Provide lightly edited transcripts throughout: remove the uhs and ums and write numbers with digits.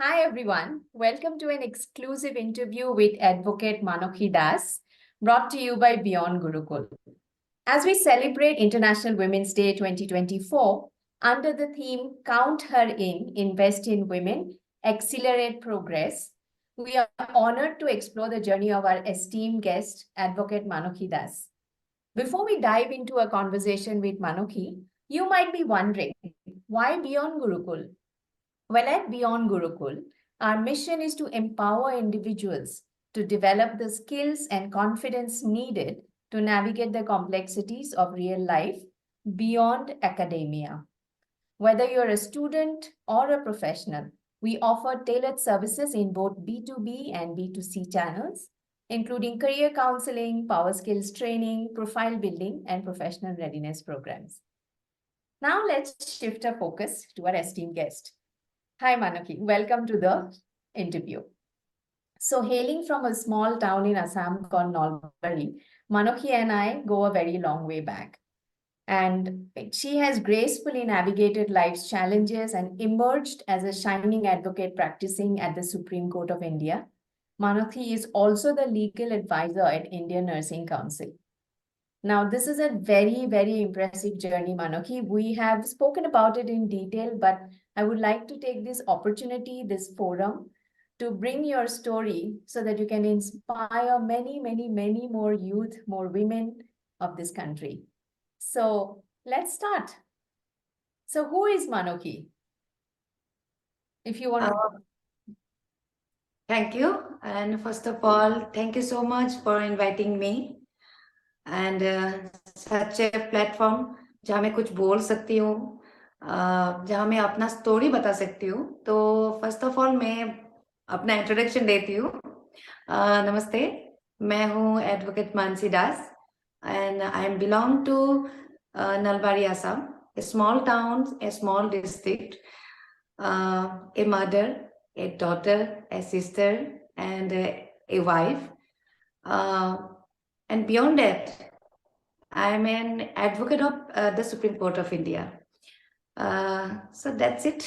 Hi everyone, welcome to an exclusive interview with Advocate Manokhi Das, brought to you by Beyond Gurukul. As we celebrate International Women's Day 2024, under the theme Count Her In, Invest in Women, Accelerate Progress, we are honored to explore the journey of our esteemed guest, Advocate Manokhi Das. Before we dive into a conversation with Manokhi, you might be wondering, why Beyond Gurukul? Well, at Beyond Gurukul, our mission is to empower individuals to develop the skills and confidence needed to navigate the complexities of real life beyond academia. Whether you're a student or a professional, we offer tailored services in both B2B and B2C channels, including career counseling, power skills training, profile building, and professional readiness programs. Now, let's shift our focus to our esteemed guest. Hi, Manaki. Welcome to the interview. So, hailing from a small town in Assam called Nalbari, Manokhi and I go a very long way back. And she has gracefully navigated life's challenges and emerged as a shining advocate practicing at the Supreme Court of India. Manokhi is also the legal advisor at Indian Nursing Council. Now, this is a very, very impressive journey, Manokhi. We have spoken about it in detail, but I would like to take this opportunity, this forum, to bring your story so that you can inspire many, many, many more youth, more women of this country. So let's start. So who is Manokhi? If you want to. Thank you. And first of all, thank you so much for inviting me. And such a platform जहाँ मैं कुछ बोल सकती हूँ, जहाँ मैं अपना story बता सकती हूँ. तो फर्स्ट ऑफ ऑल मैं अपना इंट्रोडक्शन देती हूँ. नमस्ते, मैं हूँ advocate Mansi Das and I belong to Nalbari, Assam, a small town, a small district, a mother, a daughter, a sister, and a wife. And beyond that, I'm an advocate of the Supreme Court of India. So that's it.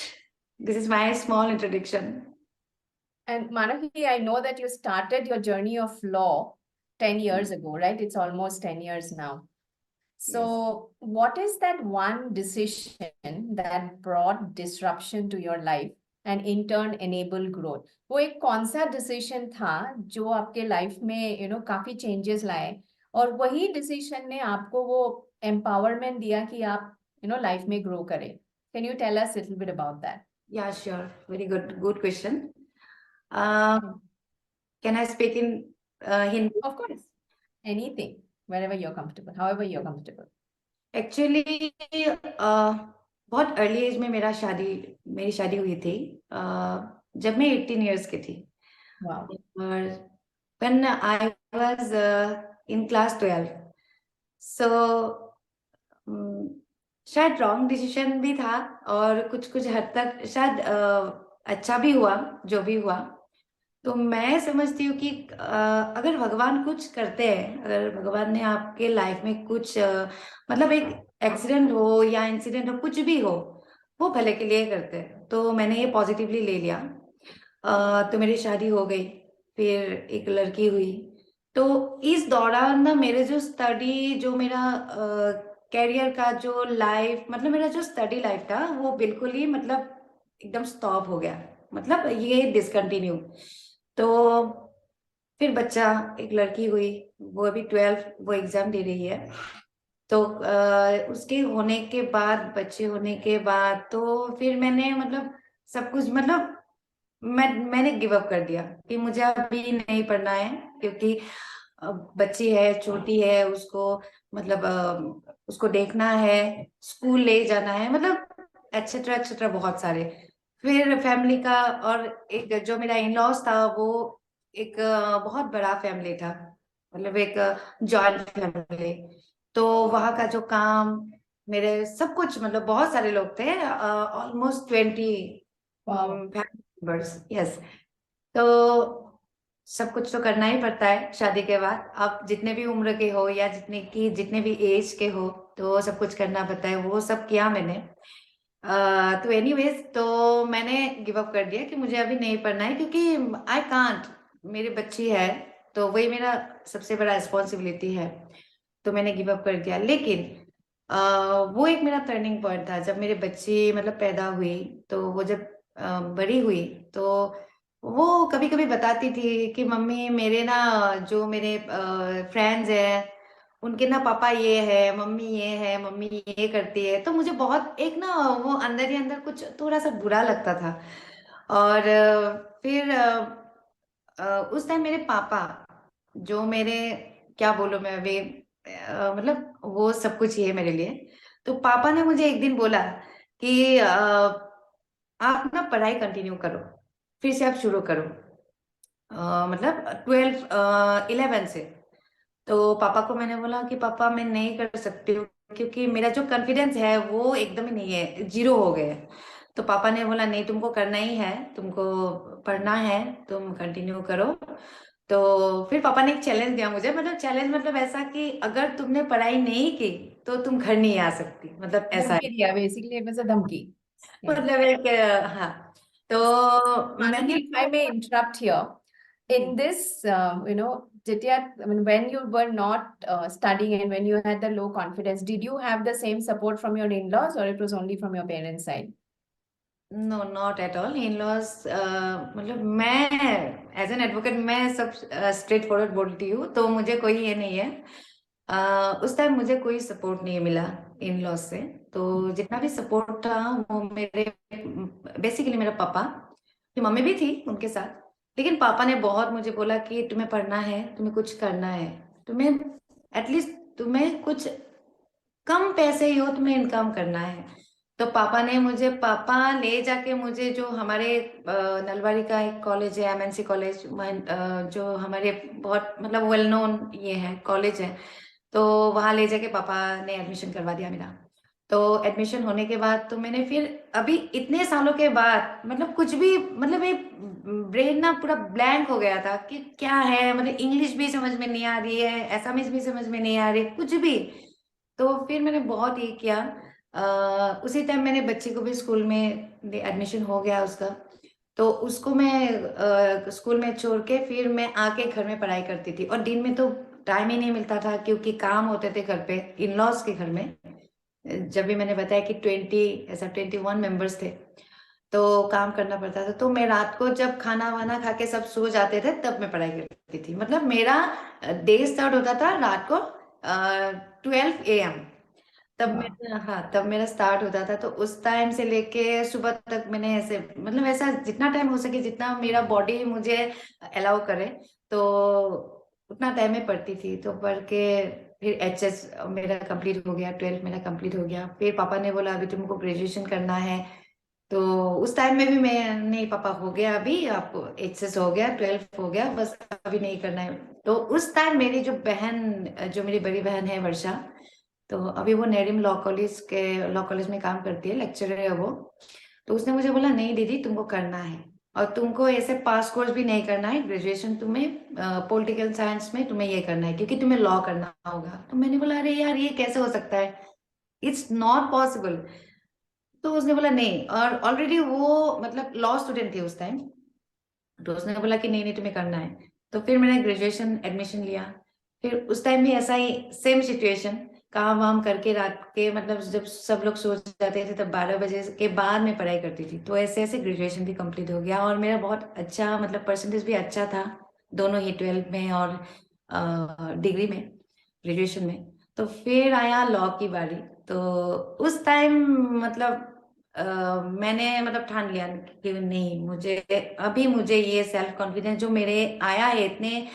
This is my small introduction. And Manokhi, I know that you started your journey of law 10 years ago, right? It's almost 10 years now. So, what is that one decision that brought disruption to your life and in turn enable growth? वो एक कौन सा decision था जो आपके life में काफी changes लाए और वही डिसीजन ने आपको वो एम्पावरमेंट दिया कि आप लाइफ में ग्रो करें? Can you tell us a little bit about that? Yeah, sure. Very good question. Can I speak in Hindi? Of course. Anything, wherever you're comfortable, however you're comfortable. Actually बहुत early as में मेरी शादी हुई थी, जब मैं 18 years की थी. Wow. और when I was in class 12, so शायद रॉन्ग डिसीजन भी था और कुछ हद तक शायद अच्छा भी हुआ जो भी हुआ. तो मैं समझती हूँ कि अगर भगवान कुछ करते हैं, अगर भगवान ने आपके लाइफ में कुछ मतलब एक एक्सीडेंट हो या इंसिडेंट हो, कुछ भी हो, वो भले के लिए करते हैं. तो मैंने ये पॉजिटिवली ले लिया. तो मेरी शादी हो गई, फिर एक लड़की हुई. तो इस दौरान ना मेरे जो स्टडी, जो मेरा कैरियर का जो लाइफ, मतलब मेरा जो स्टडी लाइफ था वो बिल्कुल ही मतलब एकदम स्टॉप हो गया, मतलब ये डिसकंटिन्यू. तो फिर बच्चा, एक लड़की हुई, वो अभी 12 वो एग्जाम दे रही है. तो उसके होने के बाद, बच्चे होने के बाद, तो फिर मैंने मतलब सब कुछ मतलब मैंने गिव अप कर दिया कि मुझे अभी नहीं पढ़ना है, क्योंकि बच्ची है, छोटी है, उसको मतलब उसको देखना है, स्कूल ले जाना है, मतलब एक्सेट्रा एक्सेट्रा बहुत सारे. फिर फैमिली का, और एक जो मेरा इन लॉज था वो एक बहुत बड़ा फैमिली था, मतलब एक जॉइंट फैमिली. तो वहाँ का जो काम, मेरे सब कुछ, मतलब बहुत सारे लोग थे, ऑलमोस्ट 20 फैमिली मेंबर्स. यस. तो सब कुछ तो करना ही पड़ता है शादी के बाद. आप जितने भी उम्र के हो या जितने भी एज के हो, तो सब कुछ करना पड़ता है. वो सब किया मैंने. तो एनीवेज, तो मैंने गिव अप कर दिया कि मुझे अभी नहीं पढ़ना है, क्योंकि आई कांट, मेरी बच्ची है तो वही मेरा सबसे बड़ा रिस्पॉन्सिबिलिटी है। तो मैंने गिव अप कर दिया। लेकिन वो एक मेरा टर्निंग पॉइंट था जब मेरी बच्ची मतलब पैदा हुई। तो वो जब बड़ी हुई, तो वो कभी कभी बताती थी कि मम्मी, मेरे ना जो मेरे फ्रेंड्स हैं, उनके ना पापा ये है, मम्मी ये है, मम्मी ये करती है। तो मुझे बहुत एक ना वो अंदर ही अंदर कुछ थोड़ा सा बुरा लगता था। और फिर उस टाइम मेरे पापा, जो मेरे, क्या बोलूं मैं अभी, मतलब वो सब कुछ ही है मेरे लिए। तो पापा ने मुझे एक दिन बोला कि आप ना पढ़ाई कंटिन्यू करो, फिर से आप शुरू करो, मतलब 11 से। तो पापा को मैंने बोला कि पापा, मैं नहीं कर सकती हूँ, क्योंकि मेरा जो कॉन्फिडेंस है वो एकदम ही नहीं है, जीरो हो गया है। तो पापा ने बोला नहीं, तुमको करना ही है, तुमको पढ़ना है, तुम कंटिन्यू करो। तो फिर पापा ने एक चैलेंज दिया मुझे, मतलब चैलेंज मतलब ऐसा कि अगर तुमने पढ़ाई नहीं की तो तुम घर नहीं आ सकती, मतलब ऐसा धमकी है। दिया, बेसिकली इट वाज अ धमकी। मतलब एक हाँ। तो Manaki, मैंने if I may interrupt here, in this, I mean, when you were not studying and when you had the low confidence, did you have the same support from your in-laws or it was only from your parents' side? No, not at all in laws. मतलब मैं as an advocate मैं सब straight forward बोलती हूँ, तो मुझे कोई ये नहीं है। उस टाइम मुझे कोई सपोर्ट नहीं मिला इन लॉज से। तो जितना भी सपोर्ट था वो मेरे, बेसिकली मेरा पापा, की मम्मी भी थी उनके साथ। लेकिन पापा ने बहुत मुझे बोला कि तुम्हें पढ़ना है, तुम्हें कुछ करना है, तुम्हें एटलीस्ट तुम्हें कुछ कम पैसे ही हो, तुम्हें इनकम करना है। तो पापा ने मुझे, पापा ले जाके मुझे जो हमारे नलवाड़ी का एक कॉलेज है, एमएनसी कॉलेज, जो हमारे बहुत मतलब वेल नोन ये है कॉलेज है। तो वहां ले जाके पापा ने एडमिशन करवा दिया मेरा। तो एडमिशन होने के बाद तो मैंने फिर अभी इतने सालों के बाद मतलब कुछ भी, मतलब ये ब्रेन ना पूरा ब्लैंक हो गया था कि क्या है, मतलब इंग्लिश भी समझ में नहीं आ रही है, एसामीज भी समझ में नहीं आ रही, कुछ भी। तो फिर मैंने बहुत ये किया। उसी टाइम मैंने बच्ची को भी स्कूल में एडमिशन हो गया उसका। तो उसको मैं स्कूल में छोड़ के फिर मैं आके घर में पढ़ाई करती थी, और दिन में तो टाइम ही नहीं मिलता था क्योंकि काम होते थे घर पे, इन लॉज के घर में। जब भी मैंने बताया कि 21 मेंबर्स थे, तो काम करना पड़ता था। तो मैं रात को जब खाना वाना खा के सब सो जाते थे तब मैं पढ़ाई करती थी। मतलब मेरा डे स्टार्ट होता था रात को 12 AM। तब Wow. मेरा, हाँ, तब मेरा स्टार्ट होता था। तो उस टाइम से लेके सुबह तक मैंने ऐसे, मतलब ऐसा जितना टाइम हो सके, जितना मेरा बॉडी मुझे अलाउ करे, तो उतना टाइम में पढ़ती थी। तो पढ़ के फिर एचएस मेरा कंप्लीट हो गया, 12 मेरा कंप्लीट हो गया। फिर पापा ने बोला अभी तुमको ग्रेजुएशन करना है। तो उस टाइम में भी मैं, नहीं पापा हो गया, अभी आपको एचएस हो गया, 12 हो गया, बस अभी नहीं करना है। तो उस टाइम मेरी जो बहन, जो मेरी बड़ी बहन है वर्षा, तो अभी वो नेरिम लॉ कॉलेज में काम करती है, लेक्चरर है वो। तो उसने मुझे बोला नहीं दीदी, तुमको करना है, और तुमको ऐसे पास कोर्स भी नहीं करना है, ग्रेजुएशन तुम्हें पॉलिटिकल साइंस में तुम्हें ये करना है, क्योंकि तुम्हें लॉ करना होगा। तो मैंने बोला अरे यार, ये कैसे हो सकता है, इट्स नॉट पॉसिबल। तो उसने बोला नहीं, और ऑलरेडी वो मतलब लॉ स्टूडेंट थी उस टाइम। तो उसने बोला कि नहीं नहीं, तुम्हें करना है। तो फिर मैंने ग्रेजुएशन एडमिशन लिया। फिर उस टाइम भी ऐसा ही सेम सिचुएशन, काम वाम करके रात के, मतलब जब सब लोग सो जाते थे तब 12 बजे के बाद में पढ़ाई करती थी। तो ऐसे ऐसे ग्रेजुएशन भी कंप्लीट हो गया, और मेरा बहुत अच्छा मतलब परसेंटेज भी अच्छा था, दोनों ही 12 में और डिग्री में, ग्रेजुएशन में। तो फिर आया लॉ की बारी। तो उस टाइम मतलब मैंने मतलब ठान लिया कि नहीं, मुझे अभी मुझे ये सेल्फ कॉन्फिडेंस जो मेरे आया है इतने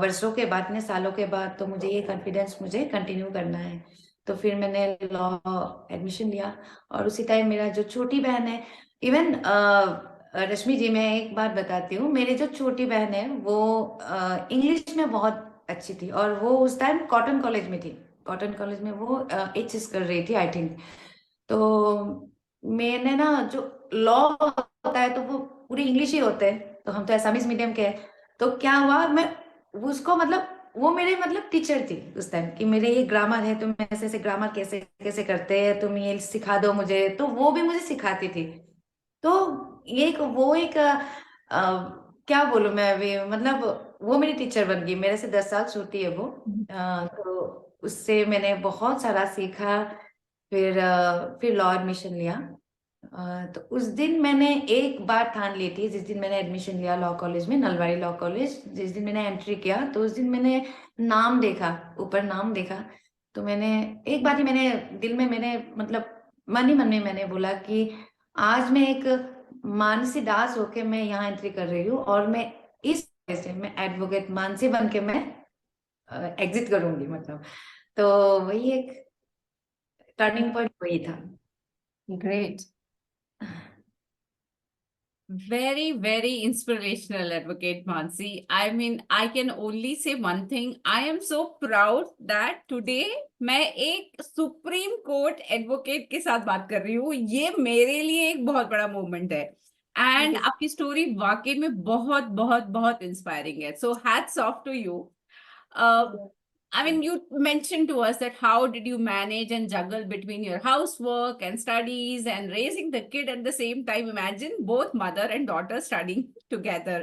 वर्षों के बाद, इतने सालों के बाद, तो मुझे ये कॉन्फिडेंस मुझे कंटिन्यू करना है। तो फिर मैंने लॉ एडमिशन लिया। और उसी टाइम मेरा जो छोटी बहन है, इवन रश्मि जी, मैं एक बात बताती हूँ, मेरी जो छोटी बहन है वो इंग्लिश में बहुत अच्छी थी, और वो उस टाइम कॉटन कॉलेज में थी। कॉटन कॉलेज में वो एचएस कर रही थी आई थिंक। तो मैंने ना, जो लॉ होता है तो वो पूरी इंग्लिश ही होते हैं, तो हम तो एसामीज मीडियम के हैं। तो क्या हुआ, मैं उसको मतलब वो मेरे मतलब टीचर थी उस टाइम, कि मेरे ये ग्रामर है, तुम ऐसे ऐसे ग्रामर कैसे कैसे करते हैं, तुम ये सिखा दो मुझे, तो वो भी मुझे सिखाती थी। तो एक क्या बोलूं मैं अभी, मतलब वो मेरी टीचर बन गई, मेरे से 10 साल छोटी है वो। तो उससे मैंने बहुत सारा सीखा। फिर लॉ एडमिशन लिया। तो उस दिन मैंने एक बात ठान ली थी, जिस दिन मैंने एडमिशन लिया लॉ कॉलेज में, नलवाड़ी लॉ कॉलेज, जिस दिन मैंने एंट्री किया, तो उस दिन मैंने नाम देखा, ऊपर नाम देखा। तो मैंने एक बात ही मैंने दिल में, मैंने मतलब मन ही मन में मैंने बोला कि आज मैं एक मानसी दास होके मैं यहाँ एंट्री कर रही हूँ, और मैं इस वजह से मैं एडवोकेट मानसी बन के मैं एग्जिट करूंगी, मतलब। तो वही एक टर्निंग पॉइंट वही था। Great. Very, very inspirational, Advocate Mansi. I mean, I can only say one thing. I am so proud that today मैं एक सुप्रीम कोर्ट एडवोकेट के साथ बात कर रही हूँ। ये मेरे लिए एक बहुत बड़ा मोमेंट है। एंड आपकी स्टोरी वाकई में बहुत बहुत बहुत इंस्पायरिंग है। So hats off to you. I mean, you mentioned to us that how did you manage and juggle between your housework and studies and raising the kid at the same time? Imagine both mother and daughter studying together.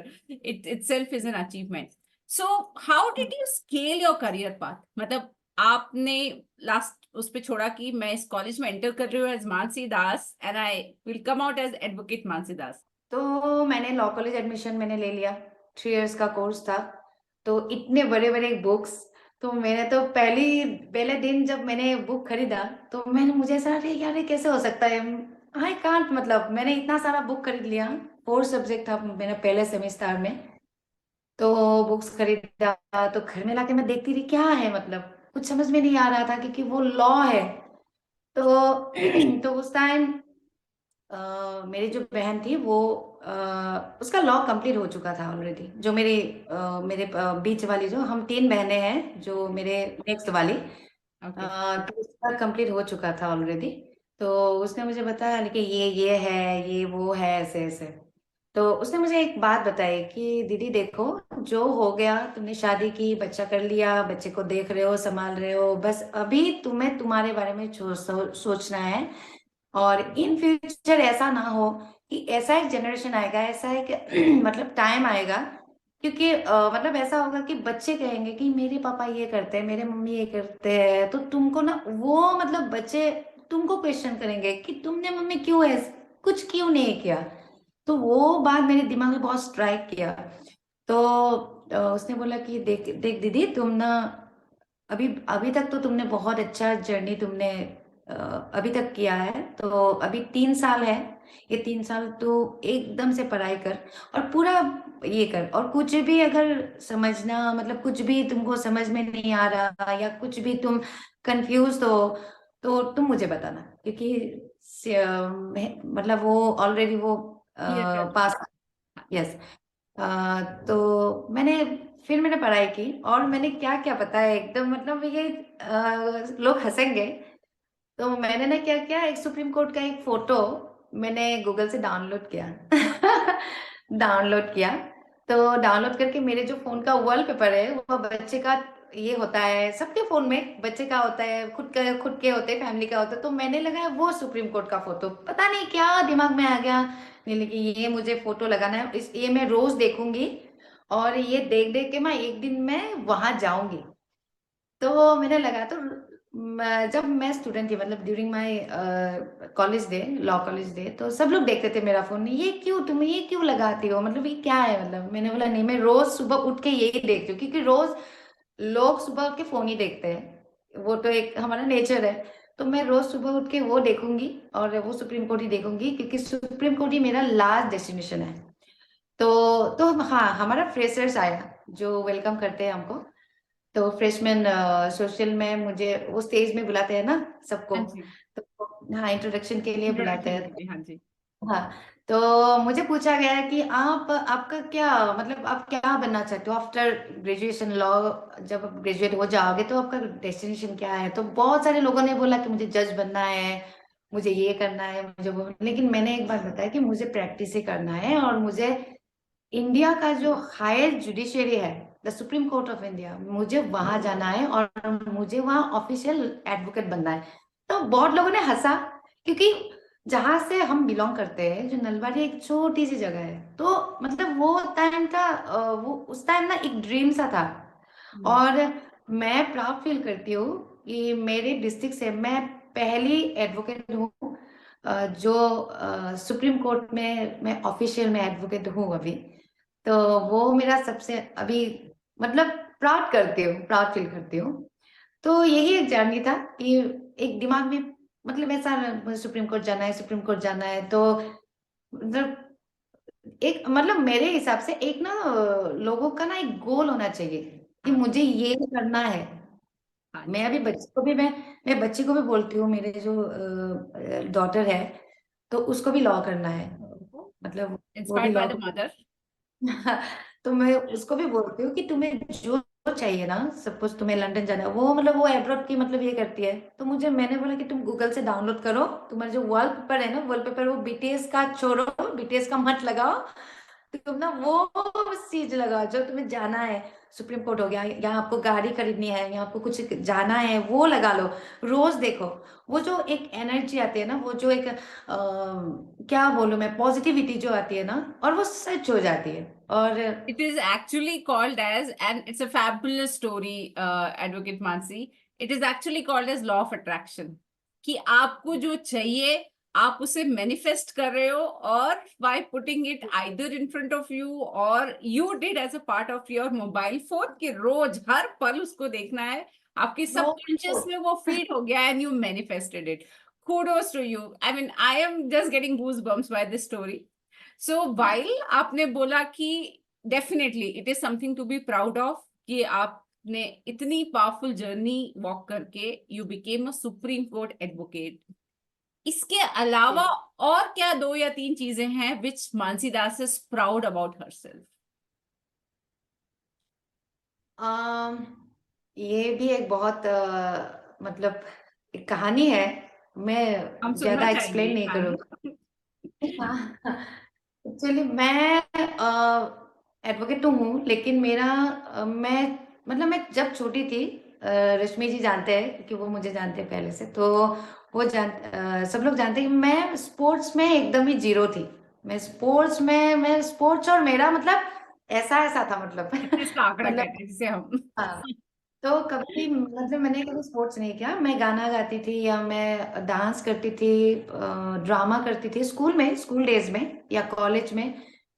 It itself is an achievement. So, how did you scale your career path? मतलब आपने last उस पे छोड़ा कि मैं इस college में enter कर रही हूँ as Mansi Das and I will come out as advocate Mansi Das. तो मैंने लॉ कॉलेज एडमिशन मैंने ले लिया, 3 इयर्स का कोर्स था। तो इतने बड़े बड़े बुक्स, तो मैंने तो पहले दिन जब मैंने बुक खरीदा, तो मुझे ऐसा, अरे यार ये कैसे हो सकता है, आई कांट, मतलब मैंने इतना सारा बुक खरीद लिया। 4 सब्जेक्ट था मेरा पहले सेमेस्टर में। तो बुक्स खरीदा, तो घर में लाके मैं देखती रही क्या है, मतलब कुछ समझ में नहीं आ रहा था, क्योंकि वो लॉ है। तो तो उस टाइम मेरी जो बहन थी वो, उसका लॉ कंप्लीट हो चुका था ऑलरेडी। जो मेरे बीच वाली, जो हम 3 बहनें हैं, जो मेरे नेक्स्ट वाली, Okay. तो उसका कंप्लीट हो चुका था ऑलरेडी। तो उसने मुझे बताया कि ये है, ये वो है, ऐसे ऐसे। तो उसने मुझे एक बात बताई कि दीदी देखो, जो हो गया, तुमने शादी की, बच्चा कर लिया, बच्चे को देख रहे हो, संभाल रहे हो, बस अभी तुम्हें तुम्हारे बारे में सोचना है। और इन फ्यूचर ऐसा ना हो कि ऐसा एक जनरेशन आएगा, ऐसा एक मतलब टाइम आएगा, क्योंकि मतलब ऐसा होगा कि बच्चे कहेंगे कि मेरे पापा ये करते हैं, मेरे मम्मी ये करते हैं, तो तुमको ना वो, मतलब बच्चे तुमको क्वेश्चन करेंगे कि तुमने मम्मी क्यों है, कुछ क्यों नहीं किया। तो वो बात मेरे दिमाग में बहुत स्ट्राइक किया। तो उसने बोला कि देख देख दीदी, तुम ना अभी अभी तक तो तुमने बहुत अच्छा जर्नी तुमने अभी तक किया है। तो अभी 3 साल है, ये 3 साल तो एकदम से पढ़ाई कर, और पूरा ये कर, और कुछ भी अगर समझना, मतलब कुछ भी तुमको समझ में नहीं आ रहा, या कुछ भी तुम कंफ्यूज हो, तो तुम मुझे बताना, क्योंकि मतलब वो ऑलरेडी वो Clear कर पास। यस। तो मैंने पढ़ाई की, और मैंने क्या क्या बताया एकदम, मतलब ये लोग हंसेंगे। तो मैंने ना क्या किया, एक सुप्रीम कोर्ट का एक फोटो मैंने गूगल से डाउनलोड किया। डाउनलोड किया। तो डाउनलोड करके मेरे जो फोन का वॉलपेपर है, वो बच्चे का ये होता है, सबके फोन में बच्चे का होता है, खुद के होते हैं, फैमिली का होता है। तो मैंने लगाया वो सुप्रीम कोर्ट का फोटो, पता नहीं क्या दिमाग में आ गया, लेकिन ये मुझे फोटो लगाना है, ये मैं रोज देखूंगी, और ये देख देख के मैं एक दिन मैं वहां जाऊंगी। तो मैंने लगा, तो जब मैं स्टूडेंट थी, मतलब during my college day, law college day, तो सब लोग देखते थे मेरा फोन, तुम ये क्यों लगाती हो, मतलब ये क्या है, मतलब मैंने बोला नहीं, मैं रोज सुबह उठ के यही देखती हूँ, क्योंकि रोज लोग सुबह उठ के फोन ही देखते हैं, वो तो एक हमारा नेचर है। तो मैं रोज सुबह उठ के वो देखूंगी, और वो सुप्रीम कोर्ट ही देखूंगी, क्योंकि सुप्रीम कोर्ट ही मेरा लास्ट डेस्टिनेशन है। तो हाँ, हमारा फ्रेशर्स आया, जो वेलकम करते हैं हमको। तो फ्रेशमैन सोशल में मुझे वो स्टेज में बुलाते हैं ना सबको। हाँ जी। तो हाँ, इंट्रोडक्शन के लिए बुलाते इंट्रोडक्शन हैं। के लिए, हाँ जी। हाँ। तो मुझे पूछा गया है कि आपका क्या, मतलब आप क्या बनना चाहते हो आफ्टर ग्रेजुएशन लॉ, जब आप ग्रेजुएट हो जाओगे तो आपका डेस्टिनेशन क्या है। तो बहुत सारे लोगों ने बोला कि मुझे जज बनना है, मुझे ये करना है, मुझे वो। लेकिन मैंने एक बात बताया कि मुझे प्रैक्टिस ही करना है, और मुझे इंडिया का जो हायर जुडिशरी है, the supreme court of India, मुझे वहां जाना है और मुझे वहां ऑफिशियल एडवोकेट बनना है। तो बहुत लोगों ने हंसा, क्योंकि जहां से हम बिलोंग करते हैं, जो नलबाड़ी एक छोटी सी जगह है, तो मतलब वो टाइम था, वो उस टाइम ना एक ड्रीम सा था। और मैं प्राउड फील करती हूँ कि मेरे डिस्ट्रिक्ट से मैं पहली एडवोकेट हूँ, जो सुप्रीम कोर्ट में मैं ऑफिशियल में एडवोकेट हूँ अभी। तो वो मेरा सबसे अभी मतलब प्राउड करती हूँ, प्राउड फील करती हूँ। तो यही एक जर्नी था कि एक दिमाग में मतलब ऐसा मुझे सुप्रीम कोर्ट जाना है, सुप्रीम कोर्ट जाना है। तो मतलब एक मतलब मेरे हिसाब से एक ना लोगों का ना एक गोल होना चाहिए कि हाँ, मुझे ये करना है। हाँ मैं जी। अभी बच्चे को भी मैं बच्ची को भी बोलती हूँ, मेरे जो डॉटर है, तो उसको भी लॉ करना है, मतलब वो भी inspired by law. The mother. तो मैं उसको भी बोलती हूँ कि तुम्हें जो चाहिए ना, सपोज तुम्हें लंदन जाना है, वो मतलब वो एब्रॉड की मतलब ये करती है, तो मुझे मैंने बोला कि तुम गूगल से डाउनलोड करो, तुम्हारा जो वॉलपेपर है ना, वॉलपेपर वो बीटीएस का छोड़ो, बीटीएस का मत लगाओ, तुम ना वो चीज लगाओ जो तुम्हें जाना है। सुप्रीम कोर्ट हो गया, यहाँ आपको गाड़ी खरीदनी है, यहाँ आपको कुछ जाना है, वो लगा लो, रोज देखो। वो जो एक एनर्जी आती है ना, वो जो एक क्या बोलूं मैं, पॉजिटिविटी जो आती है ना, और वो सच हो जाती है। और It is actually called as, and it's a fabulous story, Advocate Mansi. It is actually called as law of attraction. कि आपको जो चाहिए आप उसे मैनिफेस्ट कर रहे हो, और by putting it either in front of you or you did as a part of your mobile phone कि रोज हर पल उसको देखना है, आपके सबकॉन्शियस में वो फीड हो गया and you manifested it. Kudos to you. I mean, I am just getting goosebumps by this story. So while आपने बोला कि definitely it is something to be proud of कि आपने इतनी पावरफुल जर्नी वॉक करके you became a Supreme Court advocate, इसके अलावा और क्या दो या तीन चीजें हैं which Mansi Das is proud about herself? Um, ये भी एक बहुत मतलब एक कहानी है, हम मैं सुनना ज्यादा चाहेंगे एक्सप्लेन ये नहीं कहानी। करूँगी। एक्चुअली मैं एडवोकेट तो हूँ, लेकिन मेरा मैं मतलब मैं जब छोटी थी, रश्मि जी जानते हैं क्योंकि वो मुझे जानते हैं पहले से, तो वो सब लोग जानते हैं कि मैं स्पोर्ट्स में एकदम ही जीरो थी। मैं स्पोर्ट्स और मेरा मतलब ऐसा ऐसा था मतलब। फिटनेस का आंकड़ा मतलब कहते हैं जिसे हम। हाँ, तो कभी मतलब मैंने कभी स्पोर्ट्स नहीं किया। मैं गाना गाती थी या मैं डांस करती थी, ड्रामा करती थी स्कूल में, स्कूल डेज में या कॉलेज में।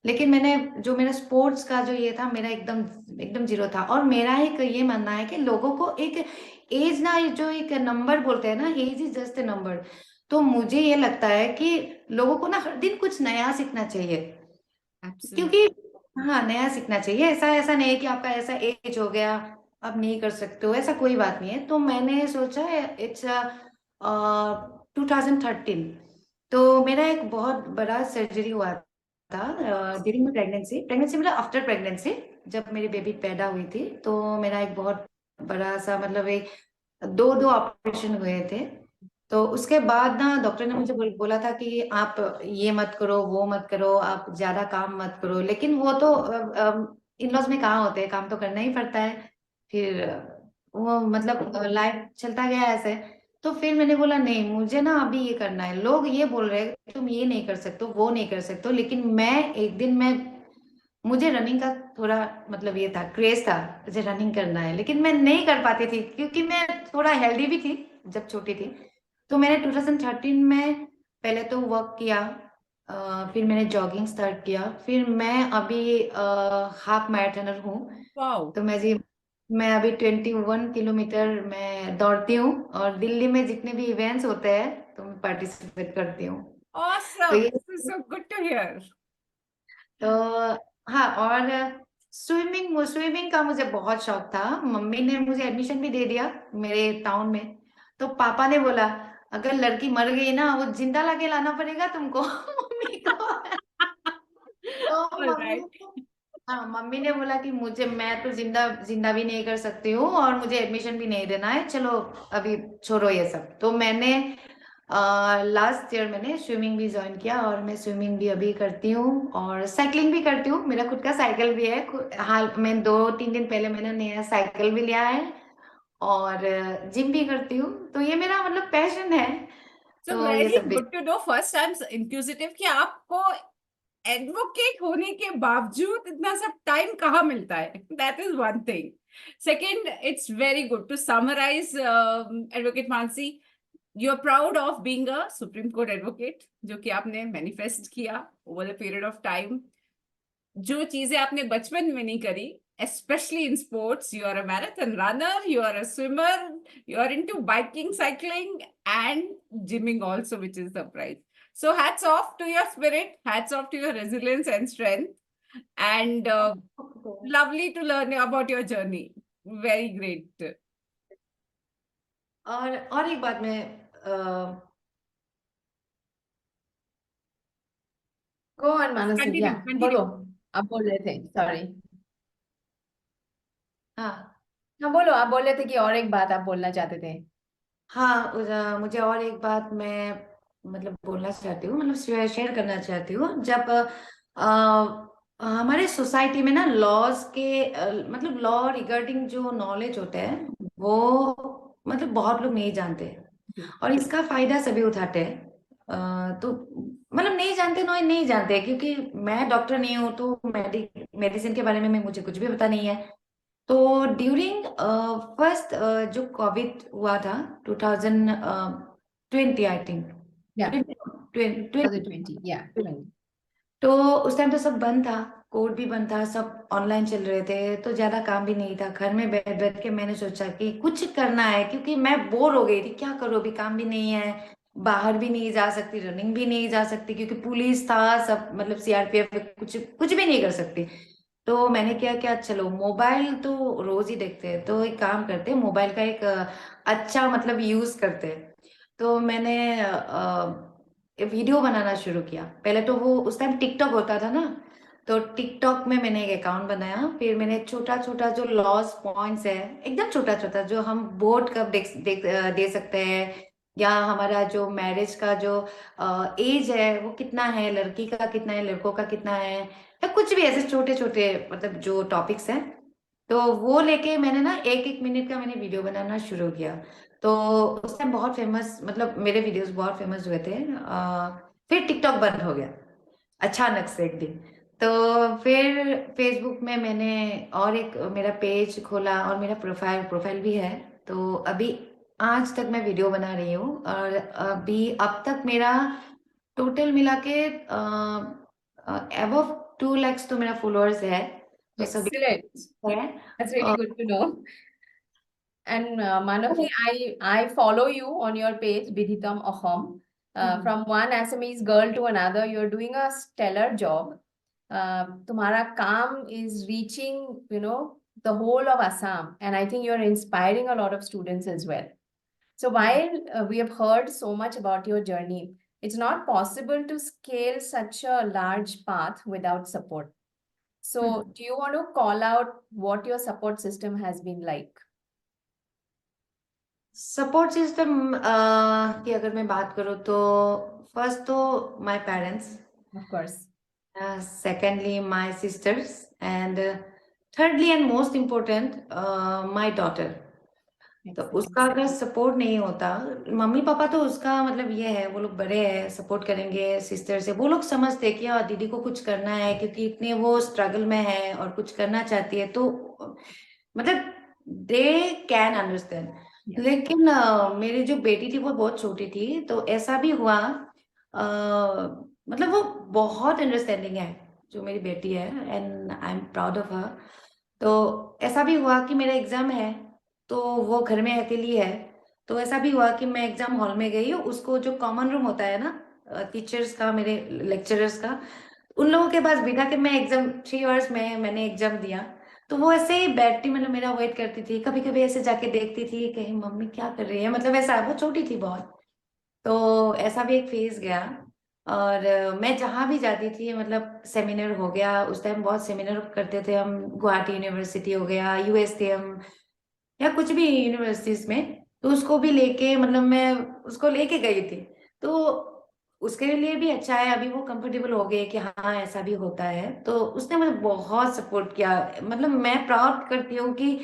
लेकिन मैंने जो मेरा स्पोर्ट्स का जो ये था, मेरा एकदम एकदम जीरो था। और मेरा एक ये मानना है कि लोगों को एक एज ना, जो एक नंबर बोलते हैं ना, age is just a number. तो मुझे ये लगता है कि लोगों को ना हर दिन कुछ नया सीखना चाहिए, क्योंकि एब्सोल्युटली। हाँ, नया सीखना चाहिए। ऐसा ऐसा नहीं है कि आपका ऐसा एज हो गया अब नहीं कर सकते हो, ऐसा कोई बात नहीं है। तो मैंने सोचा इट्स 2013, तो मेरा एक बहुत बड़ा सर्जरी हुआ था ड्यूरिंग माई प्रेगनेंसी। प्रेगनेंसी मतलब आफ्टर प्रेगनेंसी, जब मेरी बेबी पैदा हुई थी, तो मेरा एक बहुत बड़ा सा मतलब एक दो दो ऑपरेशन हुए थे। तो उसके बाद ना डॉक्टर ने मुझे बोला था कि आप ये मत करो, वो मत करो, आप ज्यादा काम मत करो। लेकिन वो तो इन लॉज में कहाँ होते हैं, काम तो करना ही पड़ता है। फिर वो मतलब लाइफ चलता गया ऐसे। तो फिर मैंने बोला नहीं, मुझे ना अभी ये करना है। लोग ये बोल रहे हैं कि तुम ये नहीं कर सकते हो, वो नहीं कर सकते हो, लेकिन मैं एक दिन मैं मुझे रनिंग का थोड़ा मतलब ये था, क्रेज था, मुझे रनिंग करना है। लेकिन मैं नहीं कर पाती थी क्योंकि मैं थोड़ा हेल्दी भी थी जब छोटी थी। तो मैंने 2013 में पहले तो वॉक किया, फिर मैंने जॉगिंग स्टार्ट किया, फिर मैं अभी हाफ मैराथनर हूँ। वाओ। तो मैं अभी 21 किलोमीटर मैं दौड़ती हूँ, और दिल्ली में जितने भी इवेंट्स होते हैं तो मैं पार्टिसिपेट करती हूँ। तो ऑसम, ये this is so good to hear. तो हाँ। और स्विमिंग स्विमिंग का मुझे बहुत शौक था। मम्मी ने मुझे एडमिशन भी दे दिया मेरे टाउन में। तो पापा ने बोला अगर लड़की मर गई ना, वो जिंदा लाके लाना पड़ेगा तुमको। मम्मी को। तो मम्मी ऑलराइट। ने हाँ, मम्मी ने बोला कि मुझे मैं तो जिंदा जिंदा भी नहीं कर सकती हूँ और मुझे एडमिशन भी नहीं देना है, चलो अभी छोड़ो ये सब। तो मैंने लास्ट ईयर मैंने स्विमिंग भी ज्वाइन किया और मैं स्विमिंग भी अभी करती हूँ और साइकिलिंग भी करती हूँ। मेरा खुद का साइकिल भी है। हाल में 2-3 दिन पहले मैंने नया साइकिल भी लिया है और जिम भी करती हूँ। तो ये मेरा मतलब पैशन है। So तो ये very सब good to know. First, I'm inquisitive कि आपको एडवोकेट होने के बावजूद इतना सब टाइम कहाँ मिलता है. That is one thing. Second, it's very good to summarize, Advocate Mansi. You're proud of being a Supreme Court advocate, जो कि आपने manifest किया over the period of time. जो चीजें आपने बचपन में नहीं करी, especially in sports, you are a marathon runner, you are a swimmer, you are into biking, cycling, and gymming also, which is surprise. So hats off to your spirit, hats off to your resilience and strength, and lovely to learn about your journey. Very great. और एक बात मैं Go on, Manasi. Continue, Yeah, continue. बोलो. आप बोल रहे थे. Sorry. हाँ हाँ बोलो, आप बोल रहे थे कि और एक बात आप बोलना चाहते थे. हाँ मुझे और एक बात मैं मतलब बोलना चाहती हूँ, मतलब शेयर करना चाहती हूँ। जब हमारे सोसाइटी में ना लॉज के मतलब लॉ रिगार्डिंग जो नॉलेज होता है वो मतलब बहुत लोग नहीं जानते और इसका फायदा सभी उठाते हैं। तो मतलब नहीं जानते नहीं जानते, क्योंकि मैं डॉक्टर नहीं हूँ तो मेडिसिन के बारे में मुझे कुछ भी पता नहीं है। तो ड्यूरिंग फर्स्ट जो कोविड हुआ था 2020 आई थिंक, Yeah, 2020, 2020. Yeah, 20. तो उस टाइम तो सब बंद था, कोर्ट भी बंद था, सब ऑनलाइन चल रहे थे, तो ज्यादा काम भी नहीं था। घर में बैठ बैठ के मैंने सोचा कि कुछ करना है, क्योंकि मैं बोर हो गई थी। क्या करूँ, अभी काम भी नहीं है, बाहर भी नहीं जा सकती, रनिंग भी नहीं जा सकती क्योंकि पुलिस था सब, मतलब सीआरपीएफ, कुछ कुछ भी नहीं कर सकती। तो मैंने क्या चलो मोबाइल तो रोज ही देखते हैं, तो एक काम करते हैं, मोबाइल का एक अच्छा मतलब यूज करते हैं। तो मैंने वीडियो बनाना शुरू किया। पहले तो वो उस टाइम टिकटॉक होता था ना, तो टिकटॉक में मैंने एक अकाउंट बनाया। फिर मैंने छोटा छोटा जो लॉस पॉइंट्स है, एकदम छोटा छोटा, जो हम वोट कब दे सकते हैं, या हमारा जो मैरिज का जो एज है वो कितना है, लड़की का कितना है, लड़कों का कितना है, या कुछ भी ऐसे छोटे छोटे मतलब जो टॉपिक्स हैं, तो वो लेके मैंने ना 1-1 मिनट का मैंने वीडियो बनाना शुरू किया। तो उस टाइम बहुत फेमस, मतलब मेरे वीडियोस बहुत फेमस हुए थे। फिर टिकटॉक बंद हो गया अचानक से एक दिन। तो फिर फेसबुक में मैंने और एक मेरा पेज खोला और मेरा प्रोफाइल भी है। तो अभी आज तक मैं वीडियो बना रही हूँ और अभी अब तक मेरा टोटल मिला के अबव 2 lakhs तो मेरा फॉलोअर्स है। तो सभी Excellent. है। That's really good to know. And Manavi, I follow you on your page, Bidhitam Ahom. From one Assamese girl to another, you're doing a stellar job. Tumhara काम is reaching, the whole of Assam, and I think you're inspiring a lot of students as well. So while we have heard so much about your journey, it's not possible to scale such a large path without support. So do you want to call out what your support system has been like? Support system की अगर मैं बात करूँ तो first तो my parents, Of course. Secondly my sister's, and thirdly and most important my daughter. तो Excellent. उसका अगर सपोर्ट नहीं होता, मम्मी पापा तो उसका मतलब ये है, वो लोग बड़े हैं, सपोर्ट करेंगे। सिस्टर से वो लोग समझते कि हाँ दीदी को कुछ करना है, क्योंकि इतने वो स्ट्रगल में है और कुछ करना चाहती है, तो मतलब दे कैन अंडरस्टैंड। Yeah. लेकिन मेरी जो बेटी थी वो बहुत छोटी थी, तो ऐसा भी हुआ, मतलब वो बहुत अंडरस्टैंडिंग है जो मेरी बेटी है, and I am proud of her. तो ऐसा भी हुआ कि मेरा एग्जाम है, तो वो घर में अकेली है। तो ऐसा भी हुआ कि मैं एग्जाम हॉल में गई, उसको जो कॉमन रूम होता है ना टीचर्स का, मेरे लेक्चरर्स का, उन लोगों के पास बिठा के मैं एग्जाम 3 आवर्स में मैंने एग्जाम दिया। तो वो ऐसे ही बैठती, मतलब मेरा वेट करती थी, कभी कभी ऐसे जाके देखती थी कहीं मम्मी क्या कर रही है, मतलब ऐसा, वो छोटी थी बहुत। तो ऐसा भी एक फेज गया। और मैं जहाँ भी जाती थी, मतलब सेमिनार हो गया, उस टाइम बहुत सेमिनार करते थे हम, गुवाहाटी यूनिवर्सिटी हो गया, यूएसटीएम, या कुछ भी यूनिवर्सिटीज में, तो उसको भी लेके, मतलब मैं उसको लेके गई थी। तो उसके लिए भी अच्छा है, अभी वो कंफर्टेबल हो गए कि हाँ ऐसा भी होता है, तो उसने मुझे बहुत सपोर्ट किया। मतलब मैं प्राउड करती हूँ कि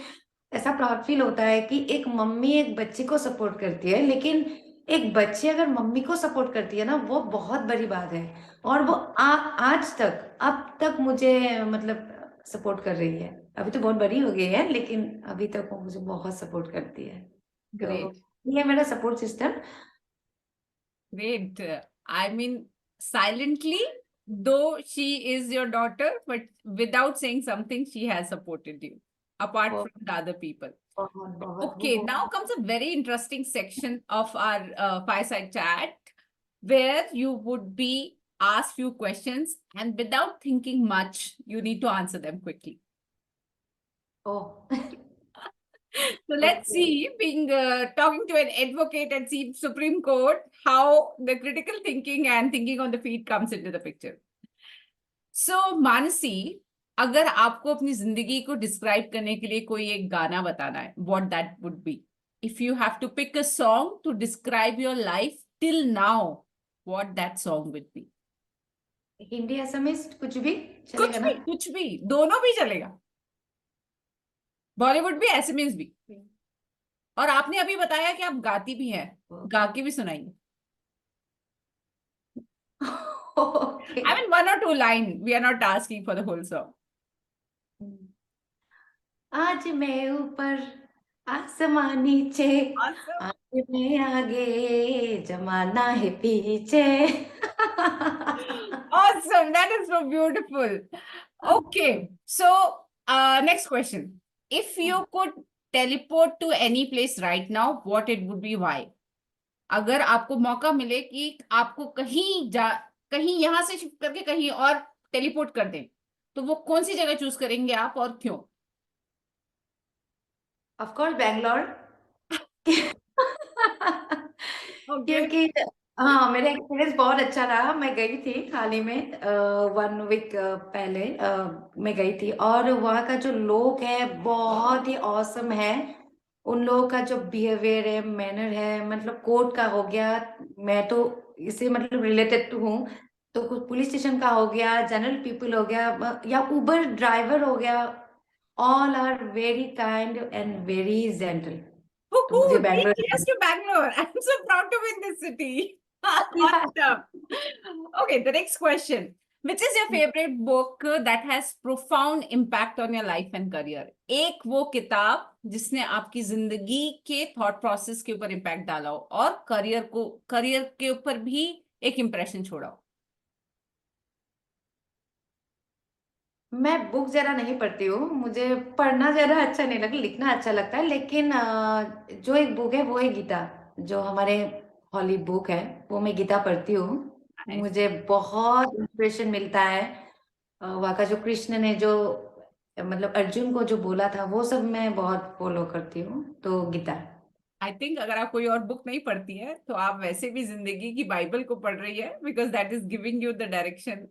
ऐसा प्राउड फील होता है कि एक मम्मी एक बच्चे को सपोर्ट करती है, लेकिन एक बच्ची अगर मम्मी को सपोर्ट करती है ना, वो बहुत बड़ी बात है। और वो आज तक अब तक मुझे मतलब सपोर्ट कर रही है। अभी तो बहुत बड़ी हो गई है, लेकिन अभी तक वो मुझे बहुत सपोर्ट करती है। तो ग्रेट, ये मेरा support system. Great. I mean, silently, though she is your daughter, but without saying something, she has supported you, apart from the other people. बहुत बहुत Okay, वो now comes a very interesting section of our fireside chat where you would be asked few questions and without thinking much, you need to answer them quickly. Oh So let's okay. see, being talking to an advocate at Supreme Court, how the critical thinking and thinking on the feet comes into the picture. So Manasi, अगर आपको अपनी जिंदगी को describe करने के लिए कोई एक गाना बताना है, what that would be? If you have to pick a song to describe your life till now, what that song would be? Hindi Assamese कुछ भी चलेगा ना? कुछ भी, दोनों भी चलेगा, बॉलीवुड भी, एसएमएस भी। और आपने अभी बताया कि आप गाती भी हैं, गा के भी सुनाइए। Okay. I mean, 1 or 2 line. We are not asking for the whole song. आज मैं ऊपर आसमां नीचे, Awesome. आज मैं आगे जमाना है पीछे। Awesome. That is so beautiful. Okay. So, next question. If you could teleport to any place right now, what it would be? Why? अगर आपको मौका मिले कि आपको कहीं यहां से शिफ्ट करके कहीं और टेलीपोर्ट कर दें, तो वो कौन सी जगह चूज करेंगे आप और क्यों? Of course Bangalore. ओके। क्योंकि हाँ मेरा एक्सपीरियंस बहुत अच्छा रहा। मैं गई थी हाल ही में 1 वीक पहले मैं गई थी, और वहाँ का जो लोग है बहुत ही औसम है। उन लोगों का जो बिहेवियर है, मैनर है, मतलब कोर्ट का हो गया, मैं तो इसे मतलब रिलेटेड हूँ, तो कुछ पुलिस स्टेशन का हो गया, जनरल पीपल हो गया, या उबर ड्राइवर हो गया, all are very kind and very gentle. तो मुझे Woohoo! 3 Bangalore years to Bangalore. I'm so proud to be in this city. Awesome. Okay, the next question. Which is your favorite book that has profound impact on your life and career? एक वो किताब जिसने आपकी जिंदगी के thought process के ऊपर impact डाला हो और करियर के ऊपर भी एक इम्प्रेशन छोड़ा हो। मैं बुक ज्यादा नहीं पढ़ती हूँ, मुझे पढ़ना ज्यादा अच्छा नहीं लगता, लिखना अच्छा लगता है। लेकिन जो एक बुक है वो है गीता, जो हमारे हॉली बुक है, वो मैं गीता पढ़ती हूँ। Nice. मुझे बहुत इंस्पिरेशन मिलता है। वहाँ का जो कृष्ण ने जो मतलब अर्जुन को जो बोला था, वो सब मैं बहुत फॉलो करती हूँ, तो गीता। आई थिंक अगर आप कोई और बुक नहीं पढ़ती है तो आप वैसे भी जिंदगी की बाइबल को पढ़ रही है, because that is giving you the direction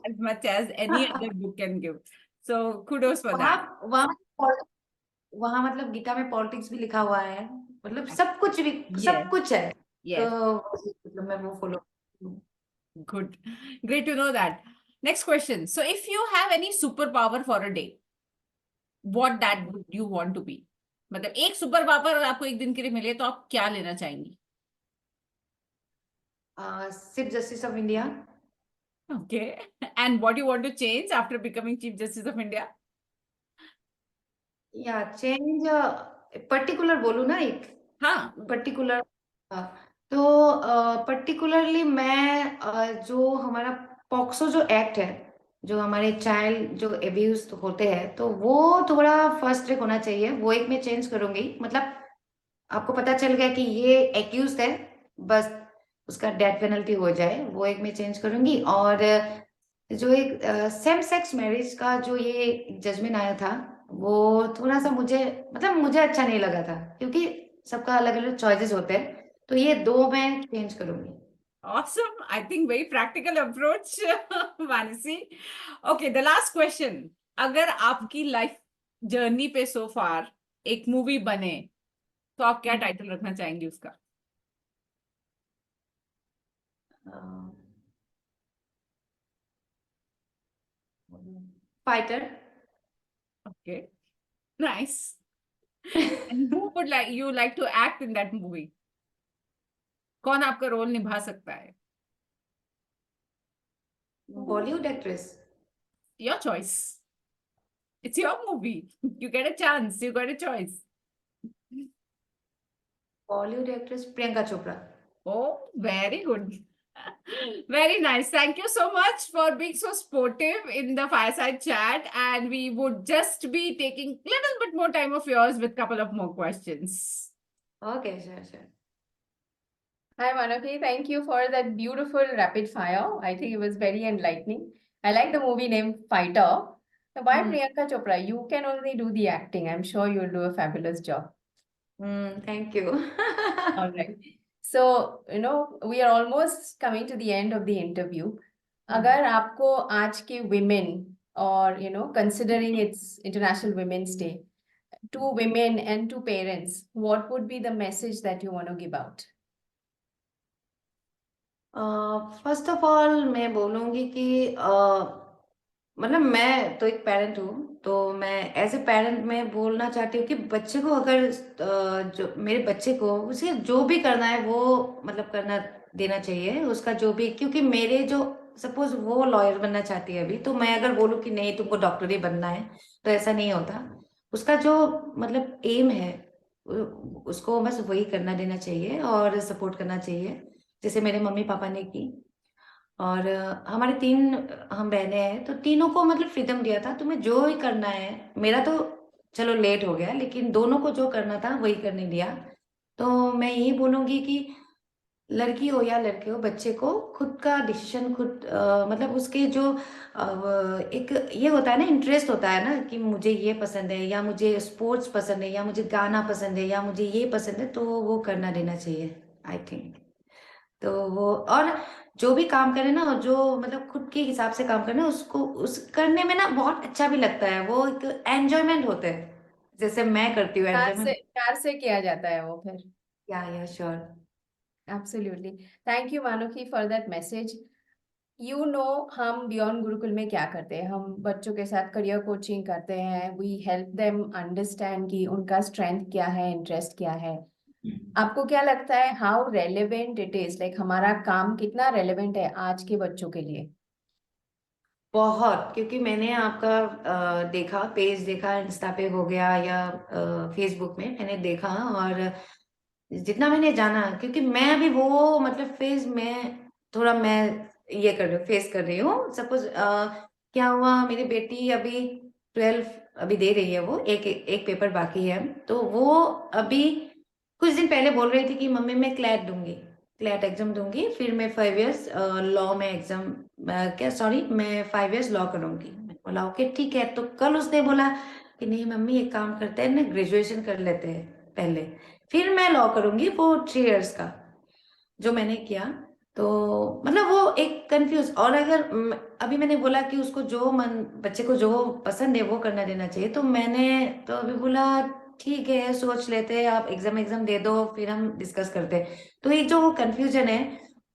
as much as any other book can give. So kudos for वहाँ that. वहाँ वहाँ मतलब गीता में पॉलिटिक्स भी लिखा हुआ है, मतलब सब कुछ भी, Yes, सब कुछ है। yes, तो मतलब मैं वो follow. good. Great to know that. Next question. So if you have any superpower for a day, what that would you want to be? मतलब एक सुपर पावर आपको एक दिन के लिए मिले तो आप क्या लेना चाहेंगी? Chief justice of India. Okay. And what you want to change after becoming Chief Justice of India? या चेंज पर्टिकुलर बोलूँ ना एक हाँ, पर्टिकुलर। तो पर्टिकुलरली मैं जो हमारा पॉक्सो जो एक्ट है, जो हमारे चाइल्ड जो एब्यूज होते हैं, तो वो थोड़ा फर्स्ट ट्रैक होना चाहिए, वो एक मैं चेंज करूंगी। मतलब आपको पता चल गया कि ये एक्यूज है, बस उसका डेथ पेनल्टी हो जाए, वो एक मैं चेंज करूंगी। और जो एक सेम सेक्स मैरिज का जो ये जजमेंट आया था, वो थोड़ा सा मुझे मतलब मुझे अच्छा नहीं लगा था, क्योंकि सबका अलग अलग चॉइसेस होते हैं, तो ये दो मैं चेंज करूंगी। awesome. I think very practical approach, Vanisi. Okay, the last question. अगर आपकी लाइफ जर्नी पे सो फार एक मूवी बने तो आप क्या टाइटल रखना चाहेंगी उसका? Fighter. Okay, nice. And who would like to act in that movie? कौन आपका रोल निभा सकता है? Bollywood actress. Your choice. It's your movie. You get a chance. You got a choice. Bollywood actress Priyanka Chopra. Oh, very good. Very nice. Thank you so much for being so sportive in the fireside chat. And we would just be taking a little bit more time of yours with a couple of more questions. Okay, sure sure. Hi, Manokhi. Thank you for that beautiful rapid fire. I think it was very enlightening. I like the movie name Fighter. Now, why Priyanka Chopra? You can only do the acting. I'm sure you'll do a fabulous job. Thank you. All right. So, we are almost coming to the end of the interview. अगर आपको आज के women or, considering it's International Women's Day, to women and to parents, what would be the message that you want to give out? First of all मैं बोलूँगी कि मतलब मैं तो एक पेरेंट हूँ, तो मैं एज ए पेरेंट मैं बोलना चाहती हूँ कि बच्चे को अगर जो मेरे बच्चे को उसे जो भी करना है वो मतलब करना देना चाहिए, उसका जो भी, क्योंकि मेरे जो सपोज वो लॉयर बनना चाहती है अभी, तो मैं अगर बोलूँ कि नहीं तुमको डॉक्टर ही बनना है, तो ऐसा नहीं होता। उसका जो मतलब एम है उसको बस वही करना देना चाहिए और सपोर्ट करना चाहिए, जैसे मेरे मम्मी पापा ने की। और हमारे 3 हम बहनें हैं, तो तीनों को मतलब फ्रीडम दिया था, तुम्हें जो ही करना है। मेरा तो चलो लेट हो गया, लेकिन दोनों को जो करना था वही करने दिया। तो मैं यही बोलूँगी कि लड़की हो या लड़के हो, बच्चे को खुद का डिसीजन खुद मतलब उसके जो एक ये होता है ना, इंटरेस्ट होता है ना कि मुझे ये पसंद है या मुझे स्पोर्ट्स पसंद है या मुझे गाना पसंद है या मुझे ये पसंद है, तो वो करना देना चाहिए, आई थिंक। तो वो, और जो भी काम करे ना, और जो मतलब खुद के हिसाब से काम करना, उसको उस करने में ना बहुत अच्छा भी लगता है, वो एक एंजॉयमेंट होता है, जैसे मैं करती हूँ एंजॉयमेंट। प्यार से किया जाता है वो फिर। या sure. Absolutely. Thank you, Manokhi, for that message. हम बियॉन्ड गुरुकुल में क्या करते हैं, हम बच्चों के साथ करियर कोचिंग करते हैं। वी हेल्प देम अंडरस्टैंड कि उनका स्ट्रेंथ क्या है, इंटरेस्ट क्या है। आपको क्या लगता है how relevant it is, like हमारा काम कितना रेलेवेंट है आज के बच्चों के लिए? बहुत, क्योंकि मैंने आपका देखा, पेज देखा, इंस्टा पे हो गया या फेसबुक में मैंने देखा, और जितना मैंने जाना, क्योंकि मैं अभी वो मतलब फेज में थोड़ा मैं ये कर रही हूँ, फेस कर रही हूँ। सपोज क्या हुआ, मेरी बेटी अभी 12 अभी दे रही है, वो एक पेपर बाकी है, तो वो अभी कुछ दिन पहले बोल रही थी कि मम्मी मैं क्लैट दूंगी, क्लैट एग्जाम दूंगी, फिर मैं 5 इयर्स लॉ में एग्जाम मैं 5 इयर्स लॉ करूंगी। मैंने बोला ओके ठीक है। तो कल उसने बोला कि नहीं मम्मी एक काम करते हैं ना, ग्रेजुएशन कर लेते हैं पहले, फिर मैं लॉ करूंगी, वो 3 इयर्स का, जो मैंने किया। तो मतलब वो एक कंफ्यूज, और अगर अभी मैंने बोला कि उसको जो बच्चे को जो पसंद है वो करना देना चाहिए, तो मैंने तो अभी बोला ठीक है सोच लेते हैं, आप एग्जाम दे दो फिर हम डिस्कस करते हैं। तो ये जो कंफ्यूजन है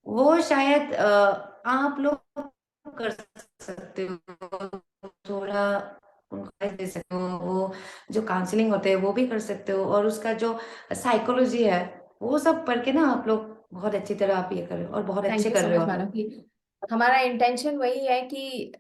वो शायद आप लोग कर सकते हो, थोड़ा उनको दे सकते हो, वो जो काउंसलिंग होते हैं वो भी कर सकते हो, और उसका जो साइकोलॉजी है वो सब पढ़ के ना आप लोग बहुत अच्छी तरह आप ये कर रहे हो, और बहुत थैंक अच्छे यू कर सो रहे मच हो आप लोग। मानव। हमारा इंटेंशन वही है कि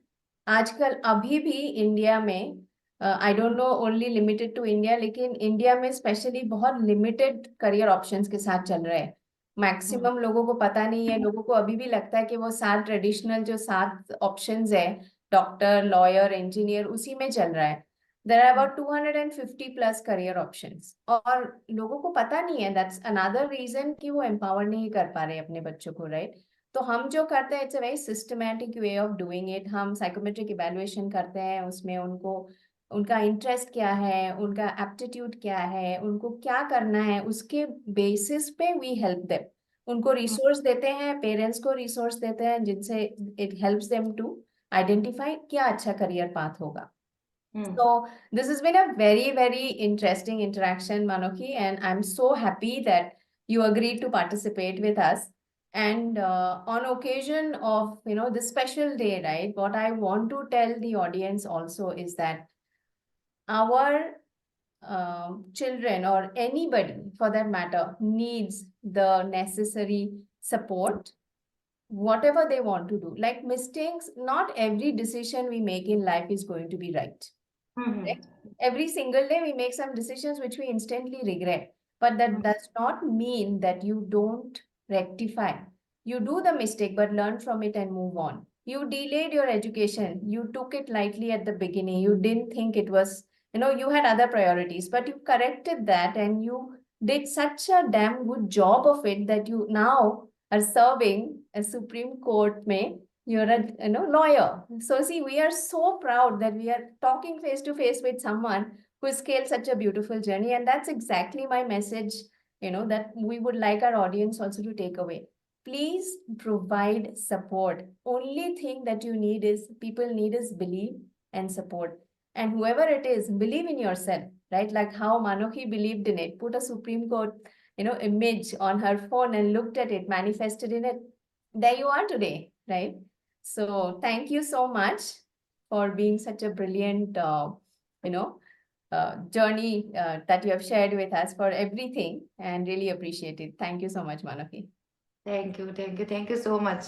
आजकल अभी भी इंडिया में, I don't know only limited to India, लेकिन इंडिया में स्पेशली बहुत लिमिटेड करियर ऑप्शंस के साथ चल रहे हैं। मैक्सिमम लोगों को पता नहीं है, लोगों को अभी भी लगता है कि वो 7 ट्रेडिशनल जो 7 ऑप्शंस है, डॉक्टर, लॉयर, इंजीनियर, उसी में चल रहा है। There are about 250 plus career options, और लोगों को पता नहीं है। दैट्स अनदर रीजन कि वो एम्पावर नहीं कर पा रहे अपने बच्चों को, राइट? तो हम जो करते हैं, it's a very systematic way of doing it. हम साइकोमेट्रिक इवैल्यूएशन करते हैं, उसमें उनको उनका इंटरेस्ट क्या है, उनका एप्टीट्यूड क्या है, उनको क्या करना है, उसके बेसिस पे वी हेल्प देम। उनको रिसोर्स देते हैं, पेरेंट्स को रिसोर्स देते हैं, जिनसे it helps them to identify क्या अच्छा करियर पाथ होगा। So this has been a very, very interesting interaction, Manokhi, and I'm so happy that you agreed to participate with us. And on occasion of, this special day, right, what I want to tell the audience also is that our children or anybody for that matter needs the necessary support, whatever they want to do. Like mistakes, not every decision we make in life is going to be right. Right? Every single day we make some decisions which we instantly regret, but that does not mean that you don't rectify. You do the mistake, but learn from it and move on. You delayed your education. You took it lightly at the beginning. You didn't think it was, you had other priorities, but you corrected that and you did such a damn good job of it that you now are serving a Supreme Court may you're a lawyer. So see, we are so proud that we are talking face to face with someone who has scaled such a beautiful journey. And that's exactly my message, that we would like our audience also to take away. Please provide support. Only thing that people need is belief and support. And whoever it is, believe in yourself, right? Like how Manokhi believed in it, put a Supreme Court, image on her phone and looked at it, manifested in it. There you are today, right? So thank you so much for being such a brilliant, journey that you have shared with us, for everything, and really appreciate it. Thank you so much, Manokhi. Thank you so much.